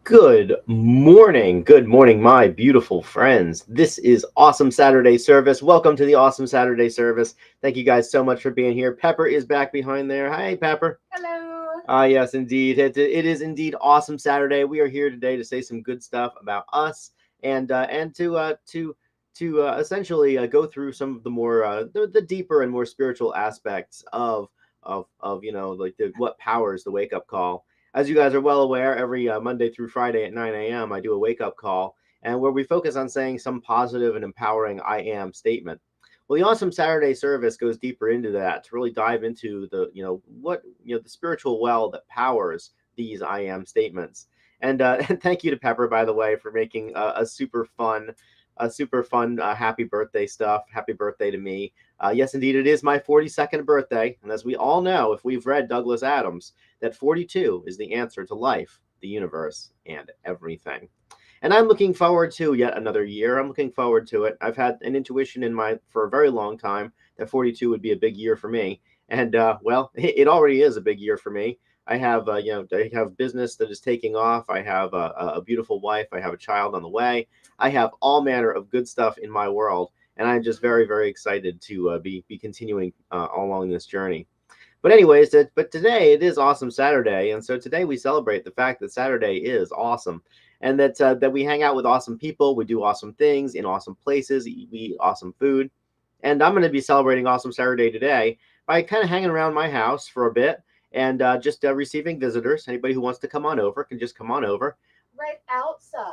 Good morning, my beautiful friends. This is Awesome Saturday Service. Welcome to the Awesome Saturday Service. Thank you guys so much for being here. Pepper is back behind there. Hi, Pepper. Hello. Yes, indeed. It is indeed Awesome Saturday. We are here today to say some good stuff about us and to essentially go through some of the more the deeper and more spiritual aspects of like what powers the wake up call. As you guys are well aware, every Monday through Friday at 9 a.m., I do a wake up call and where we focus on saying some positive and empowering I am statement. Well, the Awesome Saturday service goes deeper into that to really dive into the spiritual well that powers these I am statements. And and thank you to Pepper, by the way, for making a super fun happy birthday stuff. Happy birthday to me. Yes, indeed, it is my 42nd birthday. And as we all know, if we've read Douglas Adams, that 42 is the answer to life, the universe, and everything. And I'm looking forward to yet another year. I'm looking forward to it. I've had an intuition in my for a very long time that 42 would be a big year for me. And well, it already is a big year for me. I have I have business that is taking off. I have a beautiful wife. I have a child on the way. I have all manner of good stuff in my world, and I'm just very excited to be continuing along this journey. But anyways, but today it is Awesome Saturday, and so today we celebrate the fact that Saturday is awesome, and that we hang out with awesome people, we do awesome things in awesome places, we eat awesome food, and I'm going to be celebrating Awesome Saturday today by kind of hanging around my house for a bit and just receiving visitors. Anybody who wants to come on over can just come on over. Right outside.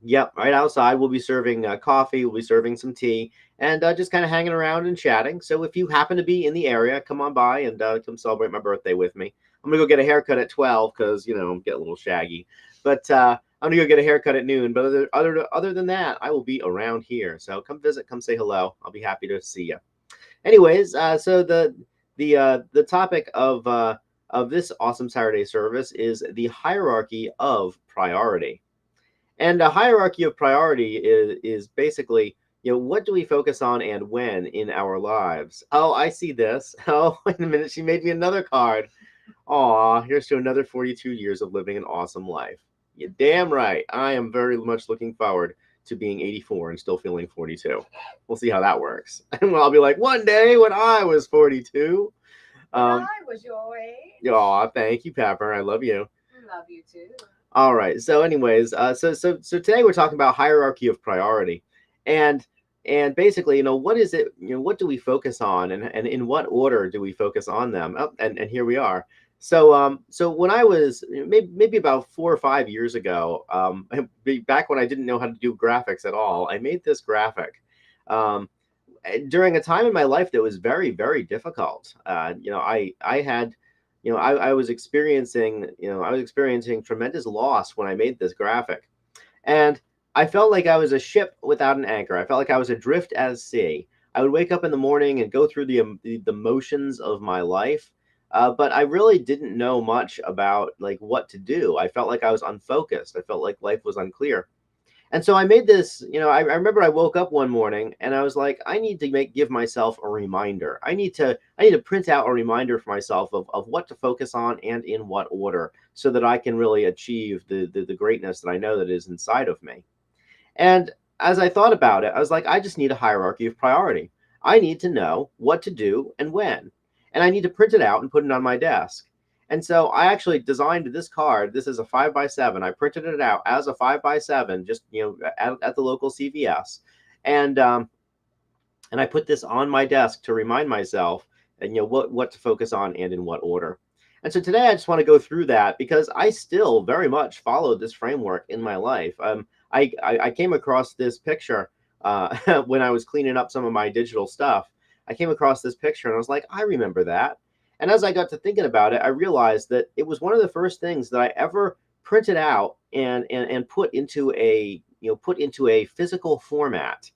Yep, right outside. We'll be serving coffee. We'll be serving some tea, and just kind of hanging around and chatting. So if you happen to be in the area, come on by and come celebrate my birthday with me. I'm gonna go get a haircut at 12 because I'm getting a little shaggy, but I'm gonna go get a haircut at noon. But other than that, I will be around here. So come visit, come say hello. I'll be happy to see you. Anyways, so the topic of this Awesome Saturday service is the hierarchy of priority. And a hierarchy of priority is basically, what do we focus on and when in our lives? Oh, I see this. Oh, wait a minute, she made me another card. Aw, here's to another 42 years of living an awesome life. You're damn right. I am very much looking forward to being 84 and still feeling 42. We'll see how that works. And I'll be like, one day when I was 42. When I was your age. Aw, thank you, Pepper. I love you. Love you too. All right. So, anyways, so today we're talking about hierarchy of priority, and basically, what is it? What do we focus on, and in what order do we focus on them? Oh, and here we are. So when I was maybe about 4 or 5 years ago, back when I didn't know how to do graphics at all, I made this graphic. During a time in my life that was very difficult. I had I was experiencing tremendous loss when I made this graphic, and I felt like I was a ship without an anchor. I felt like I was adrift at sea. I would wake up in the morning and go through the motions of my life, but I really didn't know much about like what to do. I felt like I was unfocused. I felt like life was unclear. And so I made this, I remember I woke up one morning and I was like, I need to give myself a reminder. I need to print out a reminder for myself of what to focus on and in what order so that I can really achieve the greatness that I know that is inside of me. And as I thought about it, I was like, I just need a hierarchy of priority. I need to know what to do and when. And I need to print it out and put it on my desk. And so I actually designed this card. This is a 5x7. I printed it out as a 5x7, just at the local CVS, and and I put this on my desk to remind myself, and what to focus on and in what order. And so today I just want to go through that because I still very much followed this framework in my life. I came across this picture when I was cleaning up some of my digital stuff. I came across this picture and I was like, I remember that. And as I got to thinking about it, I realized that it was one of the first things that I ever printed out and put into a physical format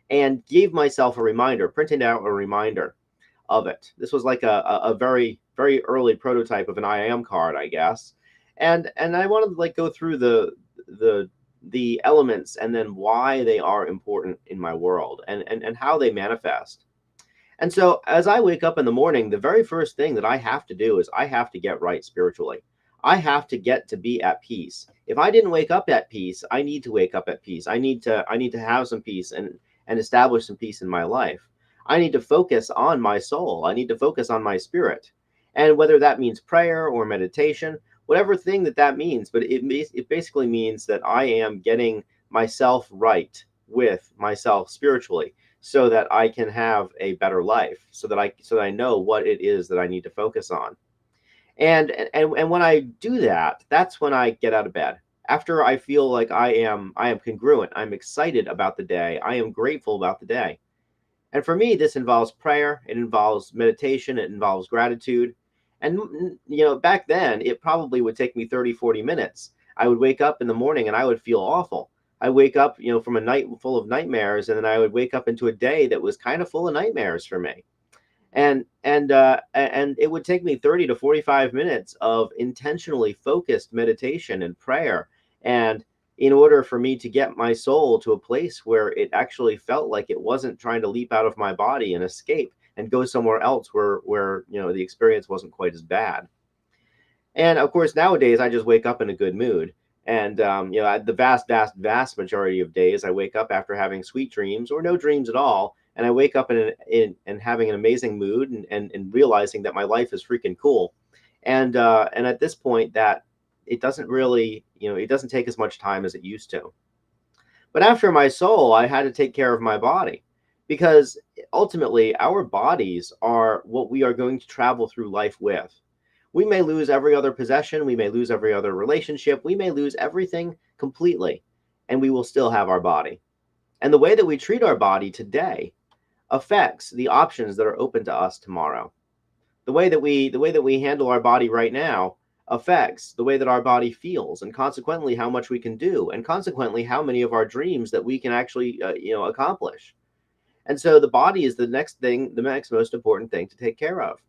and gave myself a reminder, printed out a reminder of it. This was like a very early prototype of an I am card, I guess. And I wanted to like go through the elements and then why they are important in my world and how they manifest. And so as I wake up in the morning, the very first thing that I have to do is I have to get right spiritually. I have to get to be at peace. If I didn't wake up at peace, I need to wake up at peace. I need to have some peace and establish some peace in my life. I need to focus on my soul. I need to focus on my spirit. And whether that means prayer or meditation, whatever thing that means, but it basically means that I am getting myself right with myself spiritually so that I can have a better life, so that I know what it is that I need to focus on. And when I do that, that's when I get out of bed. After I feel like I am congruent, I'm excited about the day, I am grateful about the day. And for me, this involves prayer, it involves meditation, it involves gratitude. And back then, it probably would take me 30, 40 minutes. I would wake up in the morning and I would feel awful. I wake up, from a night full of nightmares, and then I would wake up into a day that was kind of full of nightmares for me. And it would take me 30 to 45 minutes of intentionally focused meditation and prayer, and in order for me to get my soul to a place where it actually felt like it wasn't trying to leap out of my body and escape and go somewhere else where the experience wasn't quite as bad. And of course, nowadays I just wake up in a good mood. And the vast majority of days, I wake up after having sweet dreams or no dreams at all, and I wake up in having an amazing mood, and realizing that my life is freaking cool. And at this point, that it doesn't really, it doesn't take as much time as it used to. But after my soul, I had to take care of my body, because ultimately our bodies are what we are going to travel through life with. We may lose every other possession, we may lose every other relationship, we may lose everything completely, and we will still have our body. And the way that we treat our body today affects the options that are open to us tomorrow. The way that we handle our body right now affects the way that our body feels, and consequently how much we can do, and consequently how many of our dreams that we can actually accomplish. And so the body is the next most important thing to take care of.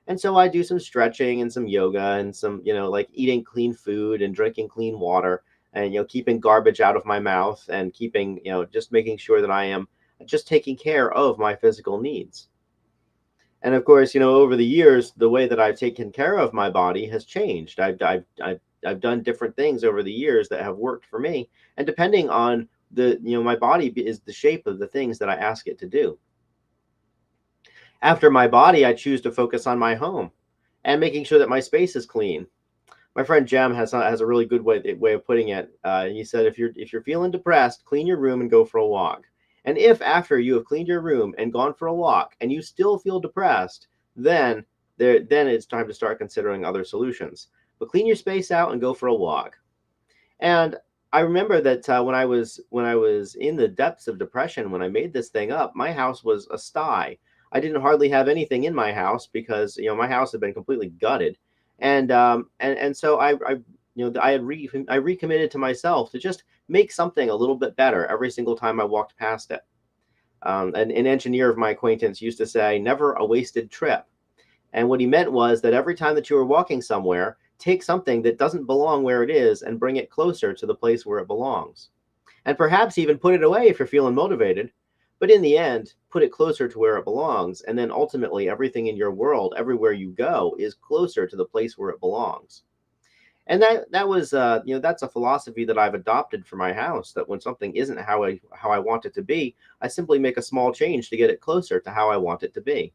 And so I do some stretching and some yoga and some, like eating clean food and drinking clean water, and, keeping garbage out of my mouth, and keeping, just making sure that I am just taking care of my physical needs. And of course, over the years, the way that I've taken care of my body has changed. I've done different things over the years that have worked for me. And depending on my body is the shape of the things that I ask it to do. After my body, I choose to focus on my home and making sure that my space is clean. My friend Jem has a really good way of putting it. He said, if you're feeling depressed, clean your room and go for a walk. And if after you have cleaned your room and gone for a walk and you still feel depressed, then it's time to start considering other solutions. But clean your space out and go for a walk. And I remember that when I was in the depths of depression, when I made this thing up, my house was a sty. I didn't hardly have anything in my house because my house had been completely gutted, and so I recommitted to myself to just make something a little bit better every single time I walked past it. An engineer of my acquaintance used to say, "Never a wasted trip," and what he meant was that every time that you were walking somewhere, take something that doesn't belong where it is and bring it closer to the place where it belongs, and perhaps even put it away if you're feeling motivated. But in the end, put it closer to where it belongs. And then ultimately, everything in your world, everywhere you go, is closer to the place where it belongs. And that was, that's a philosophy that I've adopted for my house. That when something isn't how I want it to be, I simply make a small change to get it closer to how I want it to be.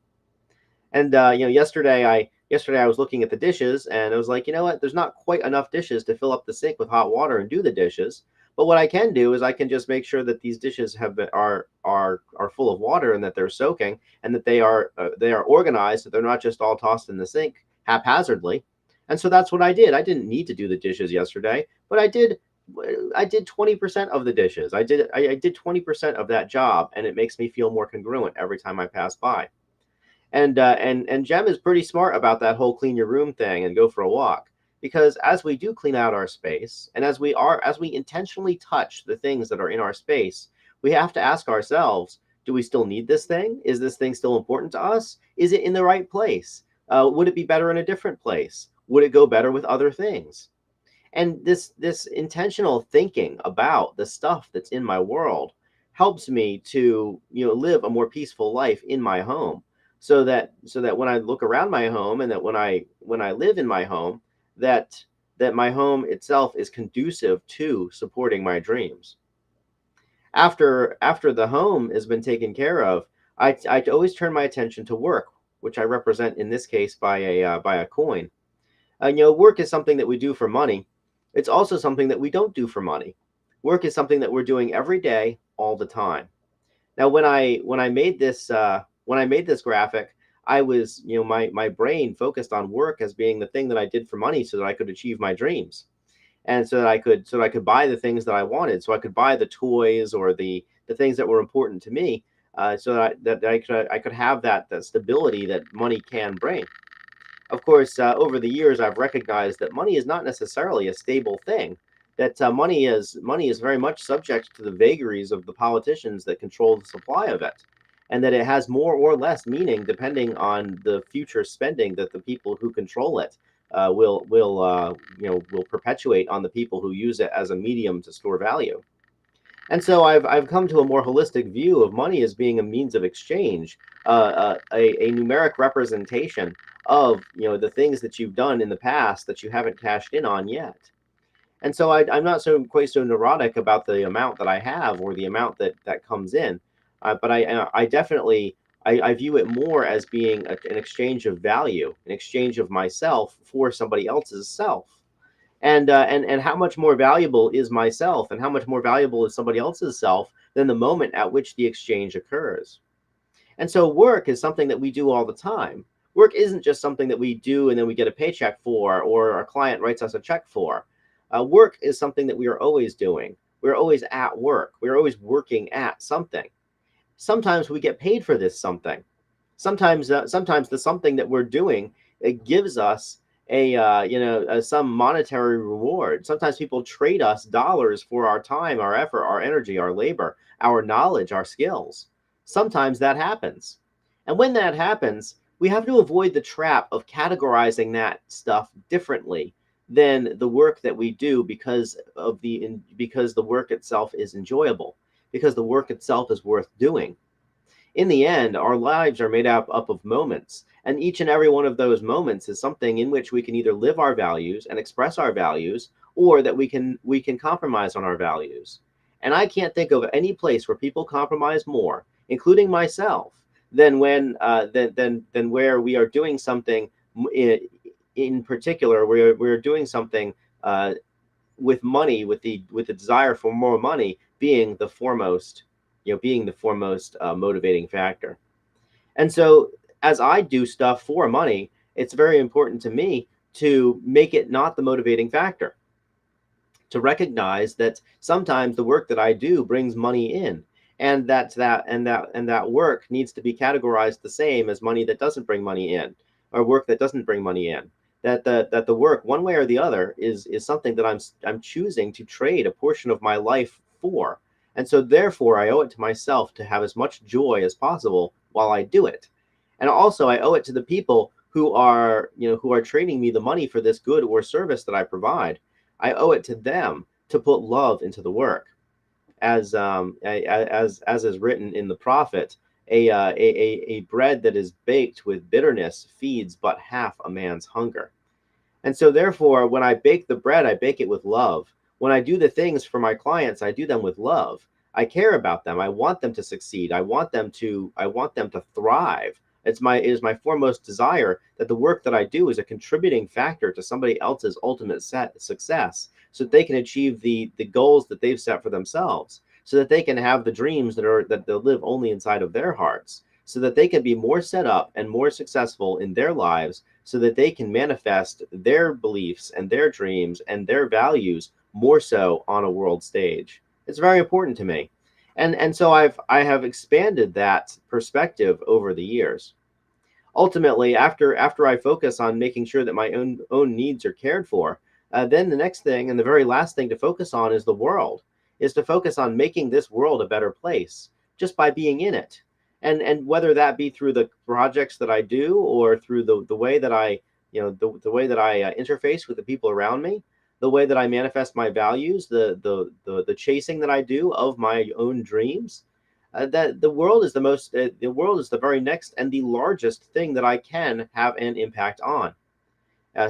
And yesterday I was looking at the dishes, and I was like, you know what? There's not quite enough dishes to fill up the sink with hot water and do the dishes. But what I can do is I can just make sure that these dishes are full of water, and that they're soaking, and that they are organized, that they're not just all tossed in the sink haphazardly. And so that's what I did. I didn't need to do the dishes yesterday, but I did 20% of the dishes. I did 20% of that job, and it makes me feel more congruent every time I pass by. And Jem is pretty smart about that whole clean your room thing and go for a walk. Because as we do clean out our space, and as we intentionally touch the things that are in our space, we have to ask ourselves, do we still need this thing? Is this thing still important to us? Is it in the right place? Would it be better in a different place? Would it go better with other things? And this intentional thinking about the stuff that's in my world helps me to live a more peaceful life in my home, so that when I look around my home, and that when I live in my home, that that my home itself is conducive to supporting my dreams. After the home has been taken care of, I always turn my attention to work, which I represent in this case by a coin. Work is something that we do for money. It's also something that we don't do for money. Work is something that we're doing every day, all the time. Now, when I made this graphic, I was, my brain focused on work as being the thing that I did for money so that I could achieve my dreams, and so that I could buy the things that I wanted, so I could buy the toys or the things that were important to me, so that I could have that stability that money can bring. Of course, over the years, I've recognized that money is not necessarily a stable thing. That money is very much subject to the vagaries of the politicians that control the supply of it, and that it has more or less meaning depending on the future spending that the people who control it will perpetuate on the people who use it as a medium to store value. And so I've come to a more holistic view of money as being a means of exchange, a numeric representation of the things that you've done in the past that you haven't cashed in on yet. And so I'm not quite so neurotic about the amount that I have or the amount that comes in, but I definitely I view it more as being an exchange of value, an exchange of myself for somebody else's self. And how much more valuable is myself, and how much more valuable is somebody else's self than the moment at which the exchange occurs. And so work is something that we do all the time. Work isn't just something that we do and then we get a paycheck for, or our client writes us a check for. Work is something that we are always doing. We're always at work. We're always working at something. Sometimes we get paid for this something. Sometimes the something that we're doing, it gives us some monetary reward. Sometimes people trade us dollars for our time, our effort, our energy, our labor, our knowledge, our skills. Sometimes that happens. And when that happens, we have to avoid the trap of categorizing that stuff differently than the work that we do because the work itself is enjoyable, because the work itself is worth doing. In the end, our lives are made up of moments, and each and every one of those moments is something in which we can either live our values and express our values, or that we can compromise on our values. And I can't think of any place where people compromise more, including myself, than where we are doing something in particular. We're doing something with money, with the desire for more money being the foremost motivating factor. And so as I do stuff for money, it's very important to me to make it not the motivating factor, to recognize that sometimes the work that I do brings money in, and that work needs to be categorized the same as money that doesn't bring money in, or work that doesn't bring money in. That the work, one way or the other, is something that I'm choosing to trade a portion of my life for. And so therefore I owe it to myself to have as much joy as possible while I do it. And also I owe it to the people who are trading me the money for this good or service that I provide. I owe it to them to put love into the work. As is written in the prophet, a bread that is baked with bitterness feeds but half a man's hunger. And so therefore, when I bake the bread, I bake it with love. When I do the things for my clients, I do them with love. I care about them. I want them to succeed. I want them to thrive. It is my foremost desire that the work that I do is a contributing factor to somebody else's ultimate success, so that they can achieve the goals that they've set for themselves, so that they can have the dreams that they'll live only inside of their hearts, so that they can be more set up and more successful in their lives, so that they can manifest their beliefs and their dreams and their values more so on a world stage. It's very important to me. And so I have expanded that perspective over the years. Ultimately, after I focus on making sure that my own needs are cared for, then the next thing and the very last thing to focus on is the world, is to focus on making this world a better place just by being in it. And whether that be through the projects that I do, or through the way that I the way that I interface with the people around me, the way that I manifest my values, the chasing that I do of my own dreams, that the world is the world is the very next and the largest thing that I can have an impact on.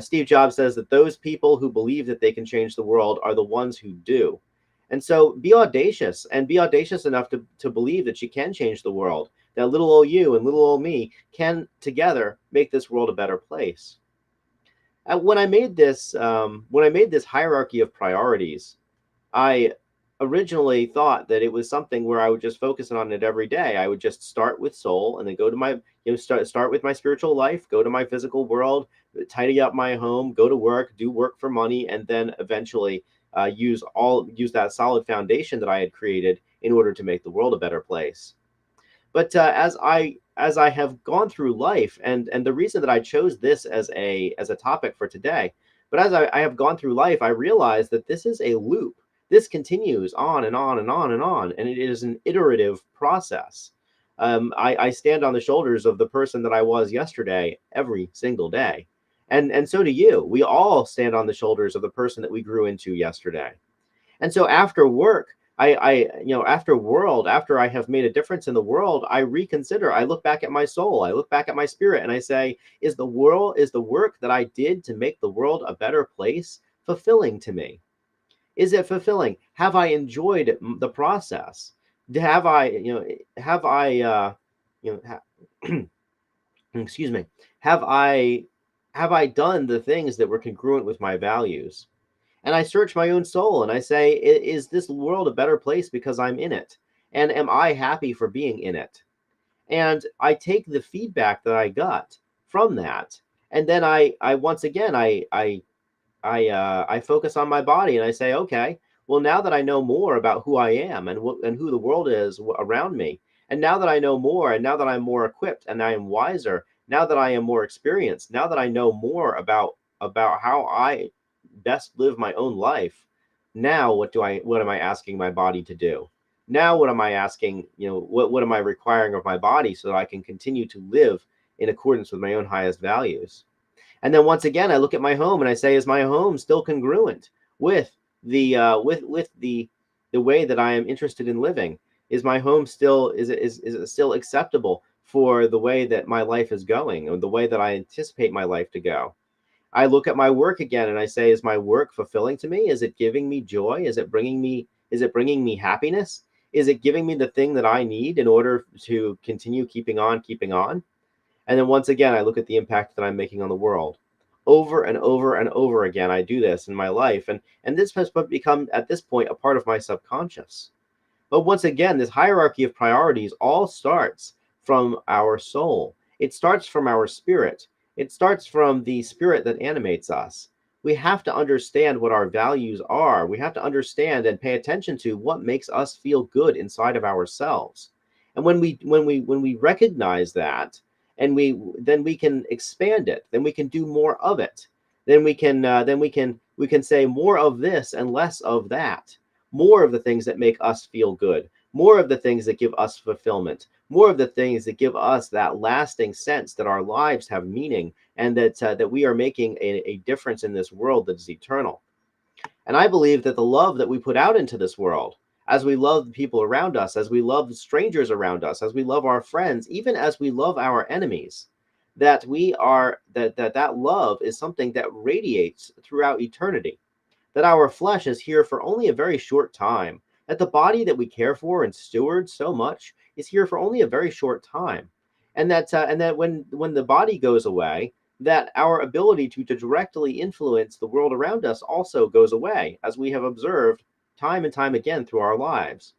Steve Jobs says that those people who believe that they can change the world are the ones who do. And so be audacious, and be audacious enough to believe that you can change the world, that little old you and little old me can together make this world a better place. When I made this hierarchy of priorities, I originally thought that it was something where I would just focus on it every day. I would just start with soul and then go to my, start with my spiritual life, go to my physical world, tidy up my home, go to work, do work for money, and then eventually use that solid foundation that I had created in order to make the world a better place. But as I have gone through life, and the reason that I chose this as a topic for today, but as I have gone through life, I realized that this is a loop. This continues on and on and on and on, and it is an iterative process. I stand on the shoulders of the person that I was yesterday every single day, and so do you. We all stand on the shoulders of the person that we grew into yesterday. And so after work, after I have made a difference in the world, I reconsider. I look back at my soul. I look back at my spirit, and I say, is the work that I did to make the world a better place fulfilling to me? Is it fulfilling? Have I enjoyed the process? Have I, excuse me, have I done the things that were congruent with my values? And I search my own soul and I say, is this world a better place because I'm in it? And am I happy for being in it? And I take the feedback that I got from that, and then I once again I focus on my body and I say, okay, well, now that I know more about who I am and who the world is around me, and now that I know more, and now that I'm more equipped and I am wiser, now that I am more experienced, now that I know more about how I best live my own life, now what am I asking my body to do? Now what am I asking, what am I requiring of my body so that I can continue to live in accordance with my own highest values? And then once again, I look at my home and I say, is my home still congruent with the way that I am interested in living? Is my home still is it still acceptable for the way that my life is going, or the way that I anticipate my life to go? I look at my work again and I say, is my work fulfilling to me? Is it giving me joy? Is it bringing me happiness? Is it giving me the thing that I need in order to continue keeping on? And then once again, I look at the impact that I'm making on the world. Over and over and over again, I do this in my life. And this has become, at this point, a part of my subconscious. But once again, this hierarchy of priorities all starts from our soul. It starts from our spirit. It starts from the spirit that animates us. We have to understand what our values are. We have to understand and pay attention to what makes us feel good inside of ourselves. And when we recognize that, and we can expand it, then we can do more of it. Then we can say more of this and less of that. More of the things that make us feel good, more of the things that give us fulfillment, more of the things that give us that lasting sense that our lives have meaning, and that we are making a difference in this world that is eternal. And I believe that the love that we put out into this world, as we love the people around us, as we love the strangers around us, as we love our friends, even as we love our enemies, that that love is something that radiates throughout eternity. That our flesh is here for only a very short time. That the body that we care for and steward so much is here for only a very short time. And that when the body goes away, that our ability to directly influence the world around us also goes away, as we have observed time and time again through our lives.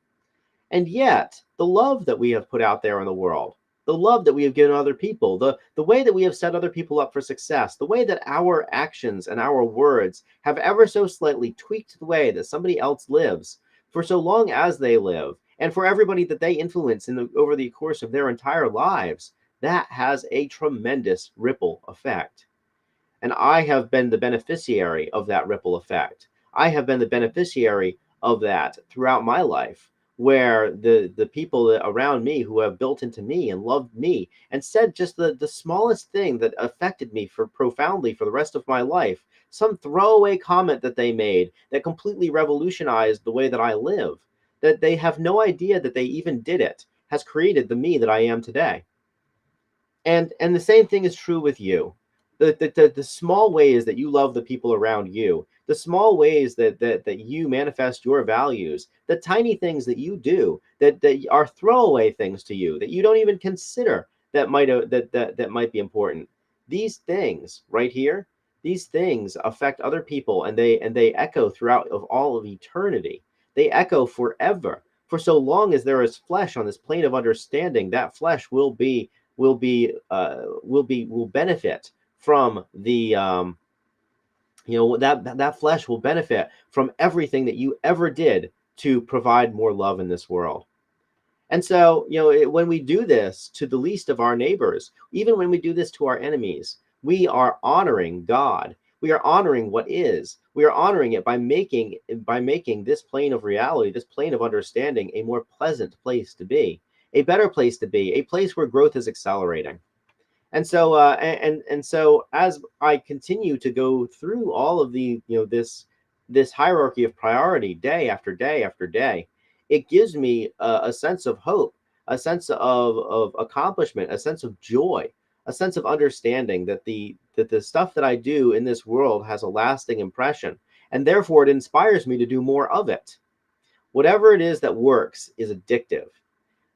And yet, the love that we have put out there in the world, the love that we have given other people, the way that we have set other people up for success, the way that our actions and our words have ever so slightly tweaked the way that somebody else lives for so long as they live, and for everybody that they influence over the course of their entire lives, that has a tremendous ripple effect. And I have been the beneficiary of that ripple effect. I have been the beneficiary of that throughout my life, where the people around me who have built into me and loved me and said just the smallest thing that affected me profoundly for the rest of my life, some throwaway comment that they made that completely revolutionized the way that I live, that they have no idea that they even did it, has created the me that I am today. And the same thing is true with you. The small ways that you love the people around you, the small ways that you manifest your values, the tiny things that you do that are throwaway things to you that you don't even consider that might be important. These things right here, these things affect other people, and they echo throughout of all of eternity. They echo forever. For so long as there is flesh on this plane of understanding, that flesh will benefit from the that flesh will benefit from everything that you ever did to provide more love in this world. And so, when we do this to the least of our neighbors, even when we do this to our enemies, we are honoring God. We are honoring what is. We are honoring it by making this plane of reality, this plane of understanding, a more pleasant place to be, a better place to be, a place where growth is accelerating. And so as I continue to go through all of this hierarchy of priority day after day after day, it gives me a sense of hope, a sense of accomplishment, a sense of joy, a sense of understanding that the stuff that I do in this world has a lasting impression, and therefore it inspires me to do more of it. Whatever it is that works is addictive.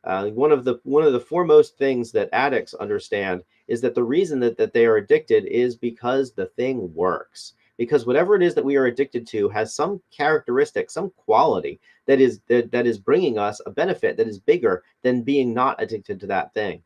One of the foremost things that addicts understand is that the reason that they are addicted is because the thing works. Because whatever it is that we are addicted to has some characteristic, some quality that is bringing us a benefit that is bigger than being not addicted to that thing.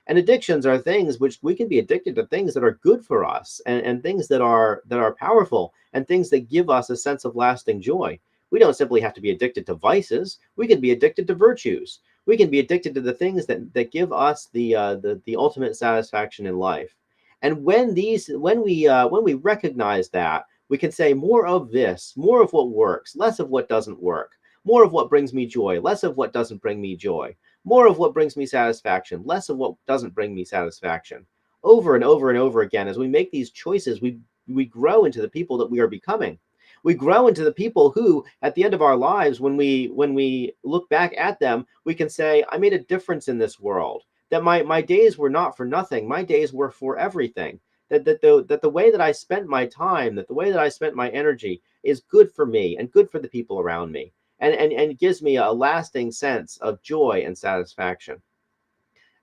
And addictions are things which we can be addicted to, things that are good for us, and things that are powerful, and things that give us a sense of lasting joy. We don't simply have to be addicted to vices. We can be addicted to virtues. We can be addicted to the things that give us the ultimate satisfaction in life. And when we recognize that, we can say more of this, more of what works, less of what doesn't work, more of what brings me joy, less of what doesn't bring me joy, more of what brings me satisfaction, less of what doesn't bring me satisfaction. Over and over and over again, as we make these choices, we grow into the people that we are becoming. We grow into the people who, at the end of our lives, when we look back at them, we can say, I made a difference in this world. That my days were not for nothing. My days were for everything. That the way that I spent my time, that the way that I spent my energy is good for me and good for the people around me, and it gives me a lasting sense of joy and satisfaction.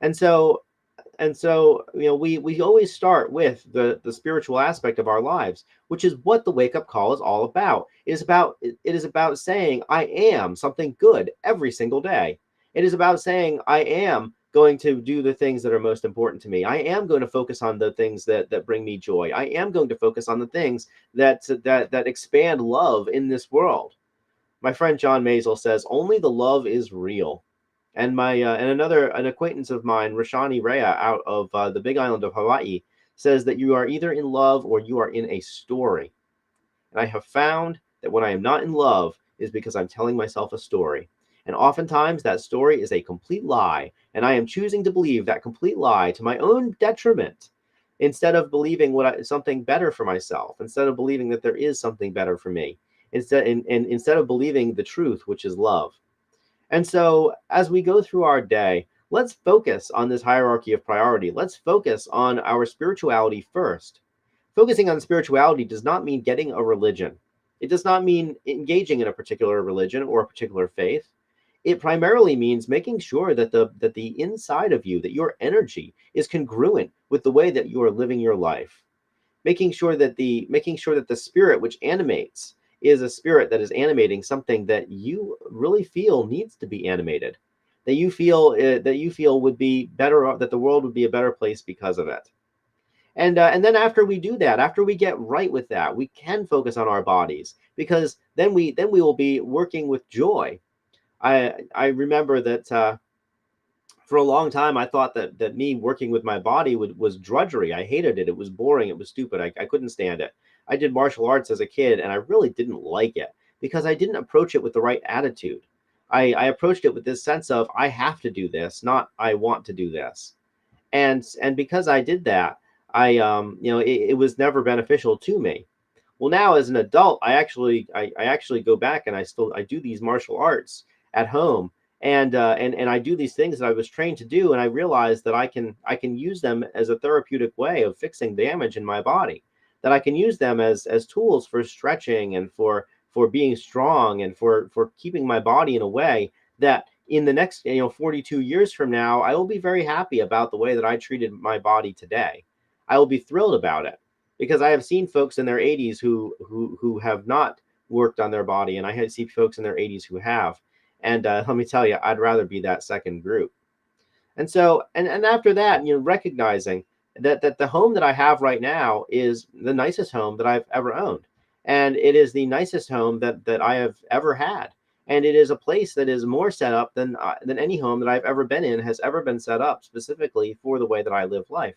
And so we always start with the spiritual aspect of our lives, which is what the wake up call is all about. It is about saying I am something good every single day. It is about saying I am going to do the things that are most important to me. I am going to focus on the things that bring me joy. I am going to focus on the things that expand love in this world. My friend John Mazel says only the love is real. And an acquaintance of mine, Rashani Rea, out of the Big Island of Hawaii, says that you are either in love or you are in a story. And I have found that when I am not in love is because I'm telling myself a story. And oftentimes that story is a complete lie, and I am choosing to believe that complete lie to my own detriment, instead of believing something better for myself, instead of believing that there is something better for me, instead of believing the truth, which is love. And so, as we go through our day, let's focus on this hierarchy of priority. Let's focus on our spirituality first. Focusing on spirituality does not mean getting a religion. It does not mean engaging in a particular religion or a particular faith. It primarily means making sure that the inside of you, that your energy is congruent with the way that you are living your life. Making sure that the spirit which animates is a spirit that is animating something that you really feel needs to be animated, that you feel would be better, that the world would be a better place because of it. And then after we do that, after we get right with that, we can focus on our bodies, because then we will be working with joy. I remember that for a long time I thought that me working with my body was drudgery. I hated it. It was boring. It was stupid. I couldn't stand it. I did martial arts as a kid, and I really didn't like it because I didn't approach it with the right attitude. I approached it with this sense of I have to do this, not I want to do this. And because I did that, it was never beneficial to me. Well, now as an adult, I actually go back, and I do these martial arts at home, And I do these things that I was trained to do, and I realize that I can use them as a therapeutic way of fixing damage in my body. That I can use them as tools for stretching and for being strong and for keeping my body in a way that in the next 42 years from now, I will be very happy about the way that I treated my body today. I will be thrilled about it because I have seen folks in their 80s who have not worked on their body, and I have seen folks in their 80s who have. And let me tell you, I'd rather be that second group. And so, and after that, recognizing that the home that I have right now is the nicest home that I've ever owned, and it is the nicest home that I have ever had, and it is a place that is more set up than any home that I've ever been in has ever been set up specifically for the way that I live life.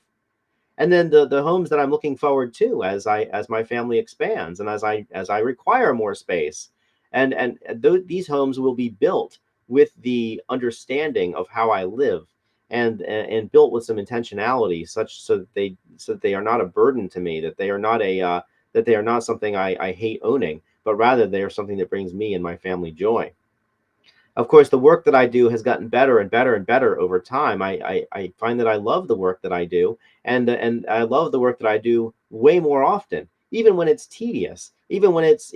And then the homes that I'm looking forward to as my family expands and as I require more space, these homes will be built with the understanding of how I live, and built with some intentionality, such so that they are not a burden to me, that they are not something I hate owning, but rather they are something that brings me and my family joy. Of course, the work that I do has gotten better and better and better over time. I find that I love the work that I do, and I love the work that I do way more often, even when it's tedious, even when it's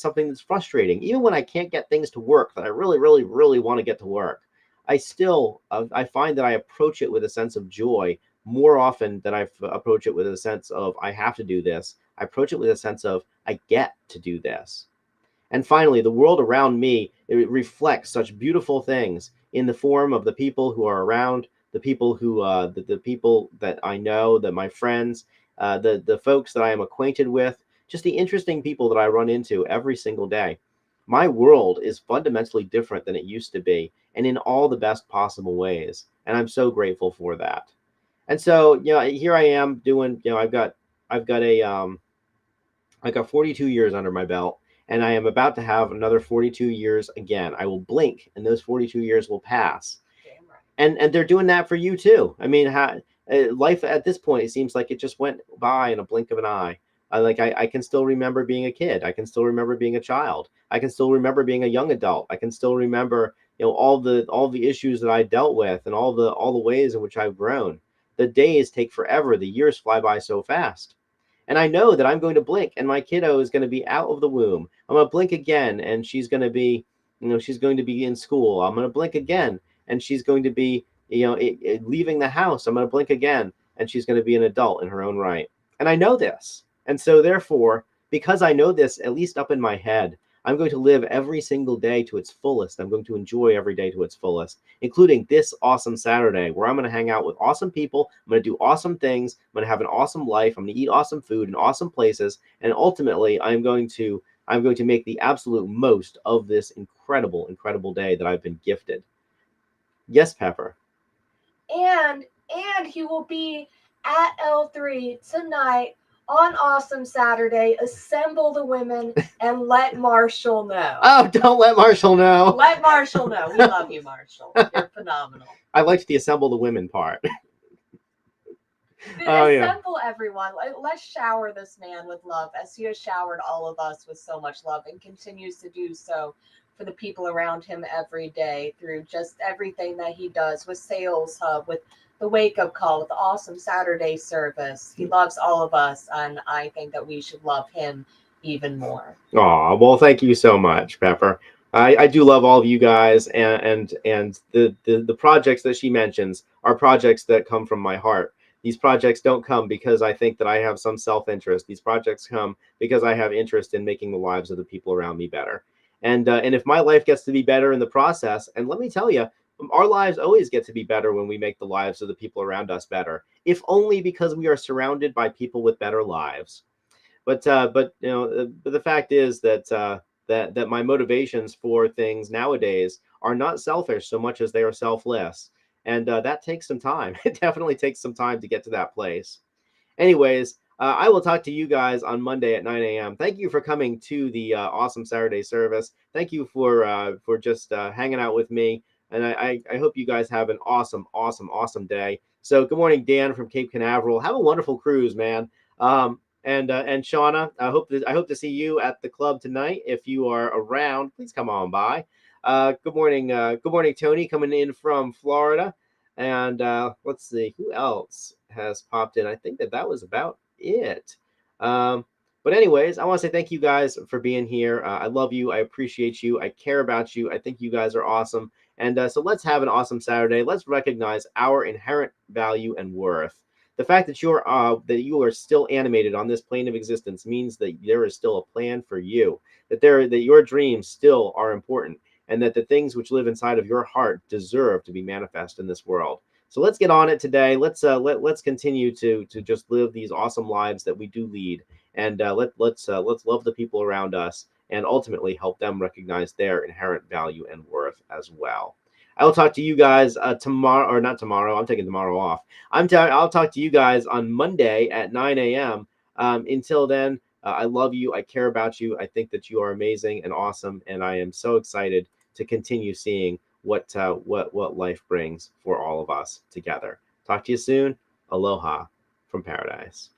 something that's frustrating, even when I can't get things to work that I really, really, really want to get to work. I find that I approach it with a sense of joy more often than approach it with a sense of I have to do this. I approach it with a sense of I get to do this. And finally, the world around me, it reflects such beautiful things in the form of the people who are around, the people the people that I know, that my friends, the folks that I am acquainted with, just the interesting people that I run into every single day. My world is fundamentally different than it used to be, and in all the best possible ways. And I'm so grateful for that. And so, here I am doing, I got 42 years under my belt, and I am about to have another 42 years again. I will blink, and those 42 years will pass. Damn right. And they're doing that for you too. I mean, life at this point, it seems like it just went by in a blink of an eye. I can still remember being a kid. I can still remember being a child. I can still remember being a young adult. I can still remember, all the issues that I dealt with, and all the ways in which I've grown. The days take forever. The years fly by so fast. And I know that I'm going to blink and my kiddo is going to be out of the womb. I'm going to blink again and she's going to be, she's going to be in school. I'm going to blink again and she's going to be, leaving the house. I'm going to blink again and she's going to be an adult in her own right. And I know this. And so therefore, because I know this, at least up in my head, I'm going to live every single day to its fullest. I'm going to enjoy every day to its fullest, including this awesome Saturday where I'm going to hang out with awesome people. I'm going to do awesome things. I'm going to have an awesome life. I'm going to eat awesome food in awesome places. And ultimately, I'm going to make the absolute most of this incredible, incredible day that I've been gifted. Yes, Pepper. And he will be at L3 tonight on Awesome Saturday. Assemble the women and let Marshall know. Oh, don't let Marshall know. Let Marshall know. We love you, Marshall. You're phenomenal. I liked the assemble the women part. Assemble everyone. Let's shower this man with love as he has showered all of us with so much love and continues to do so for the people around him every day through just everything that he does with Sales Hub, with the Wake Up Call, with the Awesome Saturday service. He loves all of us, and I think that we should love him even more. Oh, well, thank you so much, Pepper. I do love all of you guys, and the projects that she mentions are projects that come from my heart. These projects don't come because I think that I have some self-interest. These projects come because I have interest in making the lives of the people around me better. And if my life gets to be better in the process, and let me tell you, our lives always get to be better when we make the lives of the people around us better, if only because we are surrounded by people with better lives. But the fact is that that my motivations for things nowadays are not selfish so much as they are selfless, and that takes some time. It definitely takes some time to get to that place. Anyways, I will talk to you guys on Monday at 9 a.m. Thank you for coming to the Awesome Saturday service. Thank you for just hanging out with me. And I hope you guys have an awesome, awesome, awesome day. So good morning, Dan from Cape Canaveral. Have a wonderful cruise, man. And Shauna, I hope to see you at the club tonight. If you are around, please come on by. Good morning. Good morning, Tony, coming in from Florida. And let's see who else has popped in. I think that was about it. Um, but anyways, I want to say thank you guys for being here. I love you. I appreciate you. I care about you. I think you guys are awesome. And so let's have an awesome Saturday. Let's recognize our inherent value and worth. The fact that you are still animated on this plane of existence means that there is still a plan for you. That your dreams still are important, and that the things which live inside of your heart deserve to be manifest in this world. So let's get on it today. Let's continue to just live these awesome lives that we do lead, and let's love the people around us, and ultimately help them recognize their inherent value and worth as well. I will talk to you guys tomorrow, or not tomorrow. I'm taking tomorrow off. I'll talk to you guys on Monday at 9 a.m. Until then, I love you. I care about you. I think that you are amazing and awesome, and I am so excited to continue seeing what life brings for all of us together. Talk to you soon. Aloha from paradise.